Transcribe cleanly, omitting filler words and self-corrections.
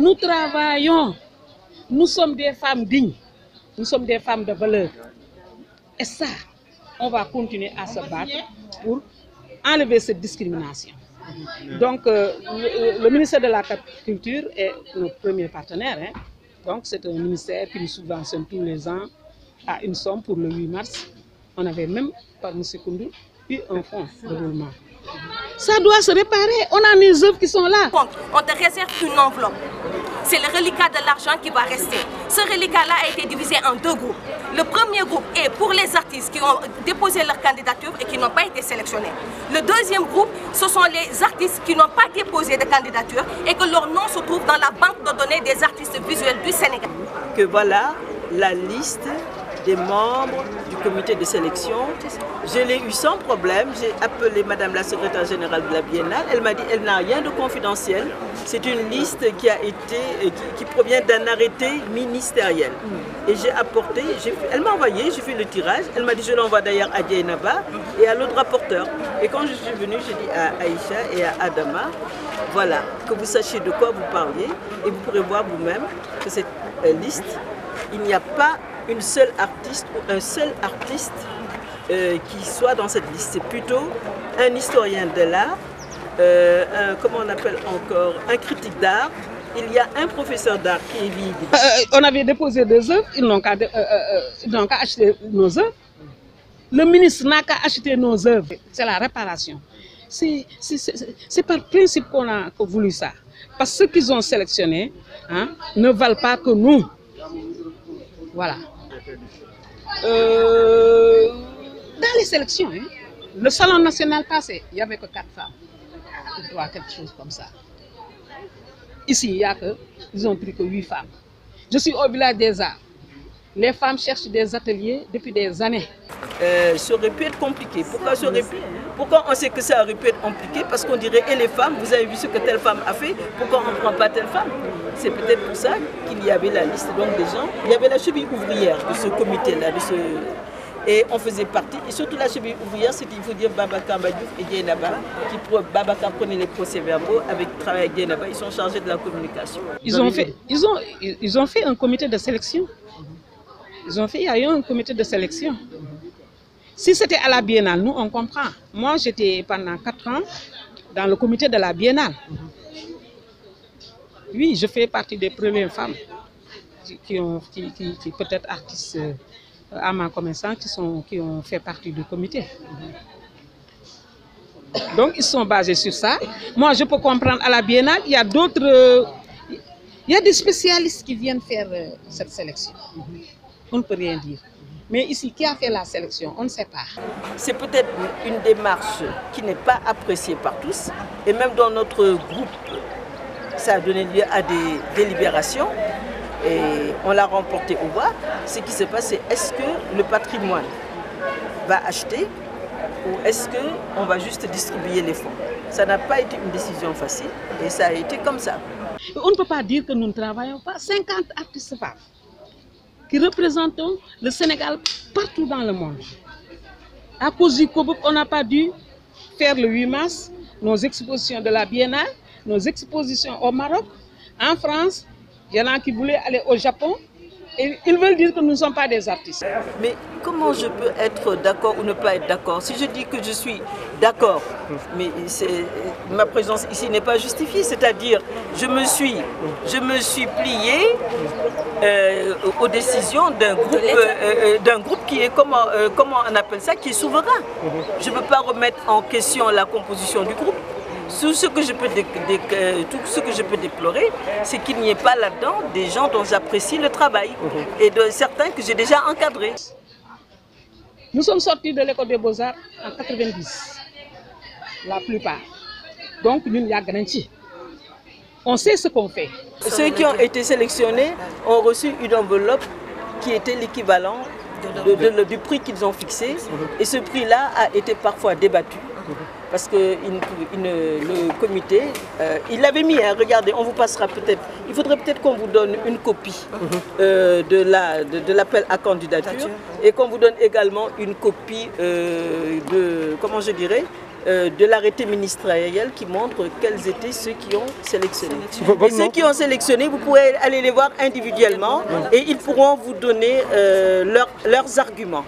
Nous travaillons. Nous sommes des femmes dignes. Nous sommes des femmes de valeur. Et ça, on va continuer à se battre pour enlever cette discrimination. Donc, le ministère de l'Agriculture est notre premier partenaire. Hein. Donc, c'est un ministère qui nous subventionne tous les ans à une somme pour le 8 mars. On avait même, par M. Koundou, eu un fonds de roulement. Ça doit se réparer. On a des œuvres qui sont là. On te réserve une enveloppe. C'est le reliquat de l'argent qui va rester. Ce reliquat-là a été divisé en deux groupes. Le premier groupe est pour les artistes qui ont déposé leur candidature et qui n'ont pas été sélectionnés. Le deuxième groupe, ce sont les artistes qui n'ont pas déposé de candidature et que leur nom se trouve dans la banque de données des artistes visuels du Sénégal. Que voilà la liste des membres du comité de sélection. Je l'ai eu sans problème. J'ai appelé Madame la secrétaire générale de la Biennale. Elle m'a dit qu'elle n'a rien de confidentiel. C'est une liste qui provient d'un arrêté ministériel. Et j'ai apporté, elle m'a envoyé, j'ai fait le tirage. Elle m'a dit, je l'envoie d'ailleurs à Dieynaba et à l'autre rapporteur. Et quand je suis venue, j'ai dit à Aïcha et à Adama, voilà, que vous sachiez de quoi vous parliez. Et vous pourrez voir vous-même que cette liste, il n'y a pas une seule artiste ou un seul artiste qui soit dans cette liste. C'est plutôt un historien de l'art, comment on appelle encore, un critique d'art. Il y a un professeur d'art qui est vide. On avait déposé des œuvres, ils n'ont qu'à acheter nos œuvres. Le ministre n'a qu'à acheter nos œuvres. C'est la réparation. C'est par principe qu'on a voulu ça. Parce que ceux qu'ils ont sélectionnés ne valent pas que nous. Voilà. Dans les sélections, le salon national passé, il n'y avait que 4 femmes. Ou 3, quelque chose comme ça. Ici, ils ont pris que 8 femmes. Je suis au village des arts. Les femmes cherchent des ateliers depuis des années. Ça aurait pu être compliqué. Pourquoi on sait que ça aurait pu être compliqué? Parce qu'on dirait, et les femmes, vous avez vu ce que telle femme a fait, pourquoi on ne prend pas telle femme? C'est peut-être pour ça qu'il y avait la liste donc, des gens. Il y avait la cheville ouvrière de ce comité-là, et on faisait partie. Et surtout la cheville ouvrière, c'était, il faut dire, Babacar Mbadiouf et Dieynaba. Babacar prenait les procès-verbaux, travaillait avec Dieynaba, ils sont chargés de la communication. Ils ont fait un comité de sélection. Il y a eu un comité de sélection. Si c'était à la Biennale, nous on comprend. Moi j'étais pendant 4 ans dans le comité de la Biennale. Oui, je fais partie des premières femmes qui peut-être artistes à ma connaissance, qui ont fait partie du comité. Donc ils sont basés sur ça. Moi je peux comprendre à la Biennale, il y a d'autres, il y a des spécialistes qui viennent faire cette sélection. On ne peut rien dire. Mais ici, qui a fait la sélection, on ne sait pas. C'est peut-être une démarche qui n'est pas appréciée par tous. Et même dans notre groupe, ça a donné lieu à des délibérations. Et on l'a remporté au voix. Ce qui se passe, c'est est-ce que le patrimoine va acheter ou est-ce qu'on va juste distribuer les fonds? Ça n'a pas été une décision facile et ça a été comme ça. On ne peut pas dire que nous ne travaillons pas. 50 artistes femmes qui représentent le Sénégal partout dans le monde. À cause du Covid, on n'a pas dû faire le 8 mars, nos expositions de la Biennale, nos expositions au Maroc, en France. Il y en a qui voulaient aller au Japon. Et ils veulent dire que nous ne sommes pas des artistes. Mais comment je peux être d'accord ou ne pas être d'accord? Si je dis que je suis d'accord, mais ma présence ici n'est pas justifiée, c'est-à-dire je me suis plié aux décisions d'un groupe qui est, comment on appelle ça, qui est souverain. Je ne peux pas remettre en question la composition du groupe. Tout ce que je peux déplorer, c'est qu'il n'y ait pas là-dedans des gens dont j'apprécie le travail et de certains que j'ai déjà encadrés. Nous sommes sortis de l'école des Beaux-Arts en 90, la plupart. Donc, nous, on sait ce qu'on fait. Ceux qui ont été sélectionnés ont reçu une enveloppe qui était l'équivalent du prix qu'ils ont fixé. Et ce prix-là a été parfois débattu. Parce que le comité, il l'avait mis, hein, regardez, on vous passera peut-être, il faudrait peut-être qu'on vous donne une copie de l'appel à candidature et qu'on vous donne également une copie comment je dirais, de l'arrêté ministériel qui montre quels étaient ceux qui ont sélectionné. Et ceux qui ont sélectionné, vous pourrez aller les voir individuellement et ils pourront vous donner leurs arguments.